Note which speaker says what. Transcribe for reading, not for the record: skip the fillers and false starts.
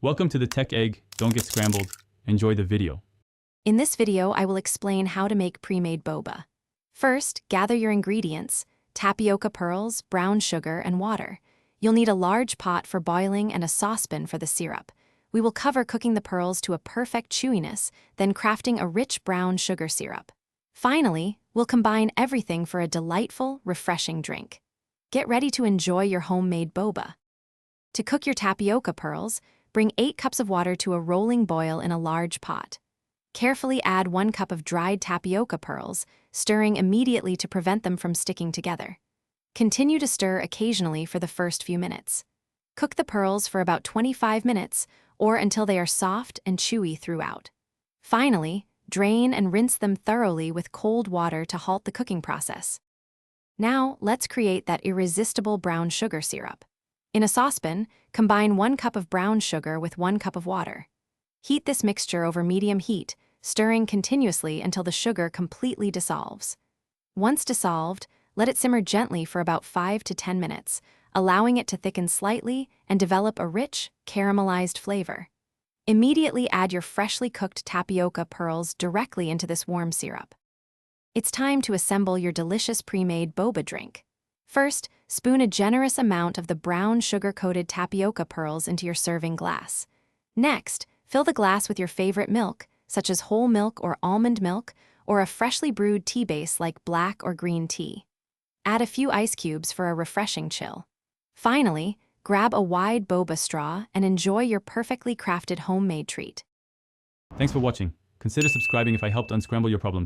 Speaker 1: Welcome to the Tech Egg. Don't get scrambled. Enjoy the video.
Speaker 2: In this video, I will explain how to make pre-made boba. First, gather your ingredients: tapioca pearls, brown sugar, and water. You'll need a large pot for boiling and a saucepan for the syrup. We will cover cooking the pearls to a perfect chewiness, then crafting a rich brown sugar syrup. Finally, we'll combine everything for a delightful, refreshing drink. Get ready to enjoy your homemade boba. To cook your tapioca pearls, bring 8 cups of water to a rolling boil in a large pot. Carefully add 1 cup of dried tapioca pearls, stirring immediately to prevent them from sticking together. Continue to stir occasionally for the first few minutes. Cook the pearls for about 25 minutes or until they are soft and chewy throughout. Finally, drain and rinse them thoroughly with cold water to halt the cooking process. Now, let's create that irresistible brown sugar syrup. In a saucepan, combine 1 cup of brown sugar with 1 cup of water. Heat this mixture over medium heat, stirring continuously until the sugar completely dissolves. Once dissolved, let it simmer gently for about 5 to 10 minutes, allowing it to thicken slightly and develop a rich, caramelized flavor. Immediately add your freshly cooked tapioca pearls directly into this warm syrup. It's time to assemble your delicious pre-made boba drink. First, spoon a generous amount of the brown sugar-coated tapioca pearls into your serving glass. Next, fill the glass with your favorite milk, such as whole milk or almond milk, or a freshly brewed tea base like black or green tea. Add a few ice cubes for a refreshing chill. Finally, grab a wide boba straw and enjoy your perfectly crafted homemade treat.
Speaker 1: Thanks for watching. Consider subscribing if I helped unscramble your problems.